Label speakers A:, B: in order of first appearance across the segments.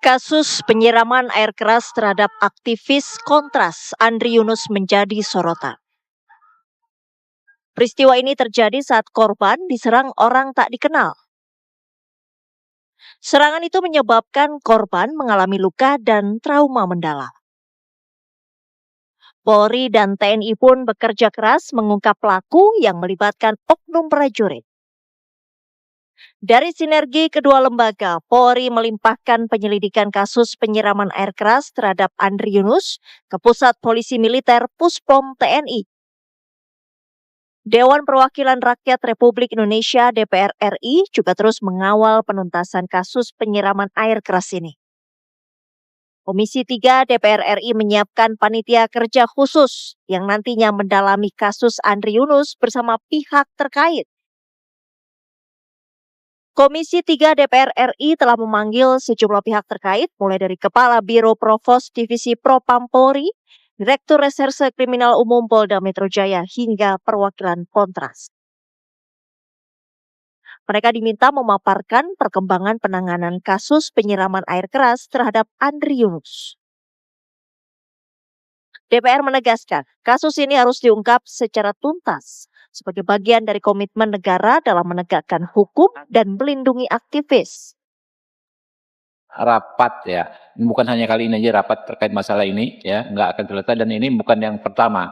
A: Kasus penyiraman air keras terhadap aktivis Kontras Andri Yunus menjadi sorotan. Peristiwa ini terjadi saat korban diserang orang tak dikenal. Serangan itu menyebabkan korban mengalami luka dan trauma mendalam. Polri dan TNI pun bekerja keras mengungkap pelaku yang melibatkan oknum prajurit. Dari sinergi kedua lembaga, Polri melimpahkan penyelidikan kasus penyiraman air keras terhadap Andri Yunus ke Pusat Polisi Militer Puspom TNI. Dewan Perwakilan Rakyat Republik Indonesia (DPR RI) juga terus mengawal penuntasan kasus penyiraman air keras ini. Komisi 3 DPR RI menyiapkan panitia kerja khusus yang nantinya mendalami kasus Andri Yunus bersama pihak terkait. Komisi 3 DPR RI telah memanggil sejumlah pihak terkait, mulai dari Kepala Biro Provos Divisi Propam Polri, Direktur Reserse Kriminal Umum Polda Metro Jaya, hingga perwakilan Kontras. Mereka diminta memaparkan perkembangan penanganan kasus penyiraman air keras terhadap Andri Yunus. DPR menegaskan, kasus ini harus diungkap secara tuntas sebagai bagian dari komitmen negara dalam menegakkan hukum dan melindungi aktivis.
B: Rapat ya, bukan hanya kali ini aja rapat terkait masalah ini ya, nggak akan selesai, dan ini bukan yang pertama.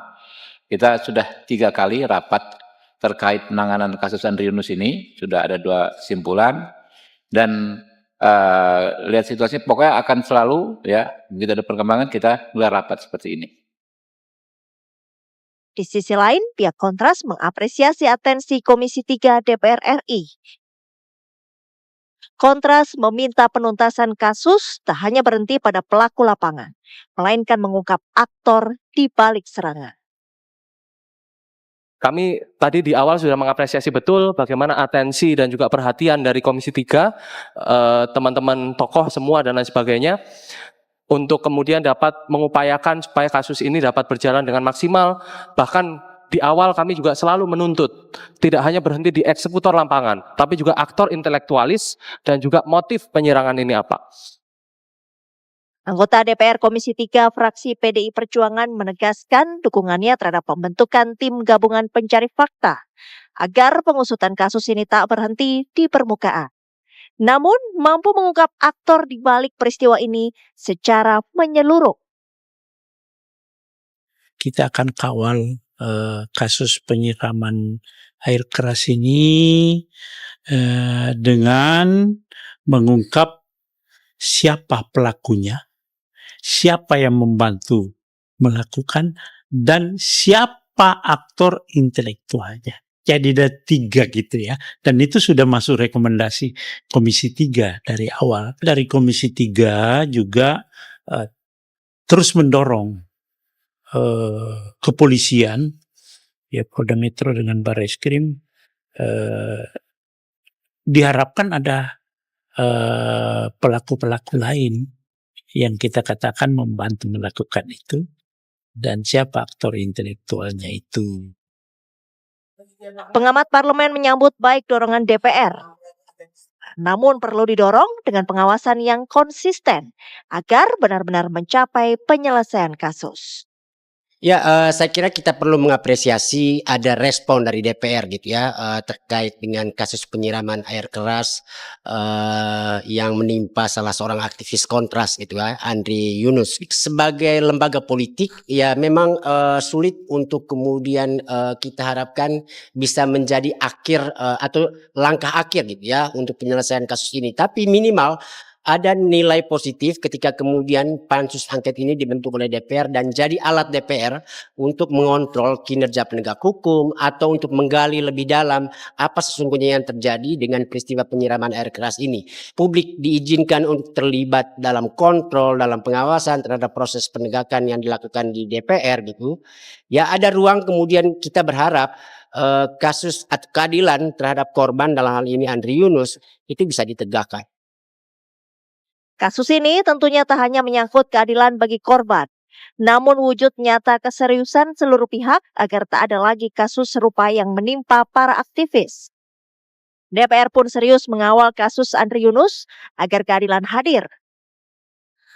B: Kita sudah 3 kali rapat terkait penanganan kasus Andri Yunus ini, sudah ada 2 kesimpulan, dan lihat situasi pokoknya akan selalu ya, begitu ada perkembangan kita gelar rapat seperti ini.
A: Di sisi lain, pihak Kontras mengapresiasi atensi Komisi 3 DPR RI. Kontras meminta penuntasan kasus tak hanya berhenti pada pelaku lapangan, melainkan mengungkap aktor di balik serangan.
C: Kami tadi di awal sudah mengapresiasi betul bagaimana atensi dan juga perhatian dari Komisi 3, teman-teman tokoh semua dan lain sebagainya, untuk kemudian dapat mengupayakan supaya kasus ini dapat berjalan dengan maksimal. Bahkan di awal kami juga selalu menuntut, tidak hanya berhenti di eksekutor lapangan, tapi juga aktor intelektualis dan juga motif penyerangan ini apa.
A: Anggota DPR Komisi 3 fraksi PDI Perjuangan menegaskan dukungannya terhadap pembentukan tim gabungan pencari fakta agar pengusutan kasus ini tak berhenti di permukaan, namun mampu mengungkap aktor di balik peristiwa ini secara menyeluruh.
D: Kita akan kawal kasus penyiraman air keras ini dengan mengungkap siapa pelakunya, siapa yang membantu melakukan, dan siapa aktor intelektualnya. Jadi ada 3 gitu ya. Dan itu sudah masuk rekomendasi Komisi 3 dari awal. Dari Komisi 3 juga terus mendorong kepolisian, ya Polda Metro dengan Barreskrim, diharapkan ada pelaku-pelaku lain yang kita katakan membantu melakukan itu, dan siapa aktor intelektualnya itu.
A: Pengamat parlemen menyambut baik dorongan DPR, namun perlu didorong dengan pengawasan yang konsisten agar benar-benar mencapai penyelesaian kasus.
E: Ya, saya kira kita perlu mengapresiasi ada respon dari DPR gitu ya, terkait dengan kasus penyiraman air keras yang menimpa salah seorang aktivis Kontras gitu ya, Andri Yunus. Sebagai lembaga politik ya memang sulit untuk kemudian kita harapkan bisa menjadi akhir atau langkah akhir gitu ya untuk penyelesaian kasus ini. Tapi minimal ada nilai positif ketika kemudian pansus angket ini dibentuk oleh DPR dan jadi alat DPR untuk mengontrol kinerja penegak hukum atau untuk menggali lebih dalam apa sesungguhnya yang terjadi dengan peristiwa penyiraman air keras ini. Publik diizinkan untuk terlibat dalam kontrol, dalam pengawasan terhadap proses penegakan yang dilakukan di DPR gitu. Ya ada ruang kemudian kita berharap kasus atau keadilan terhadap korban dalam hal ini Andri Yunus itu bisa ditegakkan.
A: Kasus ini tentunya tak hanya menyangkut keadilan bagi korban, namun wujud nyata keseriusan seluruh pihak agar tak ada lagi kasus serupa yang menimpa para aktivis. DPR pun serius mengawal kasus Andri Yunus agar keadilan hadir.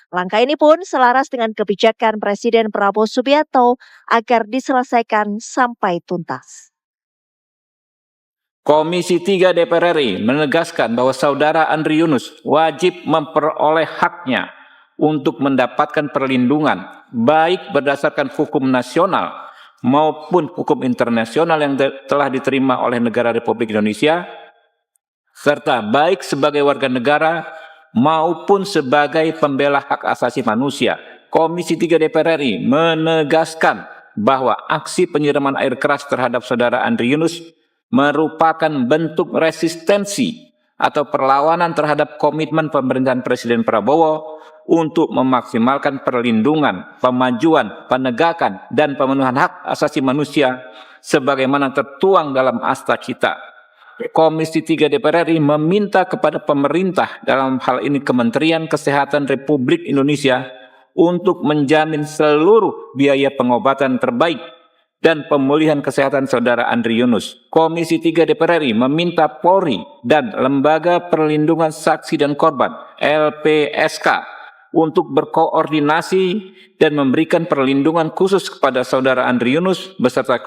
A: Langkah ini pun selaras dengan kebijakan Presiden Prabowo Subianto agar diselesaikan sampai tuntas.
B: Komisi 3 DPR RI menegaskan bahwa Saudara Andri Yunus wajib memperoleh haknya untuk mendapatkan perlindungan, baik berdasarkan hukum nasional maupun hukum internasional yang telah diterima oleh negara Republik Indonesia, serta baik sebagai warga negara maupun sebagai pembela hak asasi manusia. Komisi 3 DPR RI menegaskan bahwa aksi penyiraman air keras terhadap Saudara Andri Yunus merupakan bentuk resistensi atau perlawanan terhadap komitmen pemerintahan Presiden Prabowo untuk memaksimalkan perlindungan, pemajuan, penegakan, dan pemenuhan hak asasi manusia sebagaimana tertuang dalam Akta Cita. Komisi 3 DPR RI meminta kepada pemerintah, dalam hal ini Kementerian Kesehatan Republik Indonesia, untuk menjamin seluruh biaya pengobatan terbaik dan pemulihan kesehatan Saudara Andri Yunus. Komisi 3 DPR RI meminta Polri dan Lembaga Perlindungan Saksi dan Korban (LPSK) untuk berkoordinasi dan memberikan perlindungan khusus kepada Saudara Andri Yunus beserta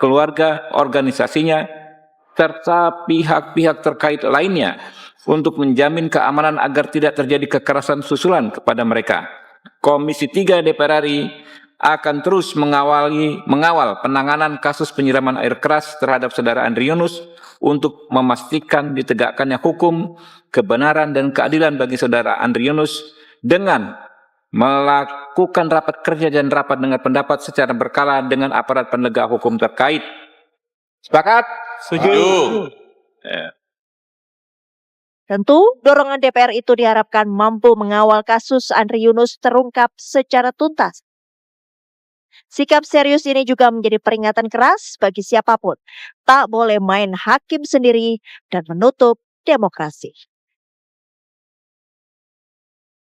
B: keluarga organisasinya serta pihak-pihak terkait lainnya untuk menjamin keamanan agar tidak terjadi kekerasan susulan kepada mereka. Komisi 3 DPR RI akan terus mengawal penanganan kasus penyiraman air keras terhadap Saudara Andri Yunus untuk memastikan ditegakkannya hukum, kebenaran, dan keadilan bagi Saudara Andri Yunus dengan melakukan rapat kerja dan rapat dengar pendapat secara berkala dengan aparat penegak hukum terkait. Sepakat?
C: Setuju.
A: Tentu, dorongan DPR itu diharapkan mampu mengawal kasus Andri Yunus terungkap secara tuntas. Sikap serius ini juga menjadi peringatan keras bagi siapapun. Tak boleh main hakim sendiri dan menutup demokrasi.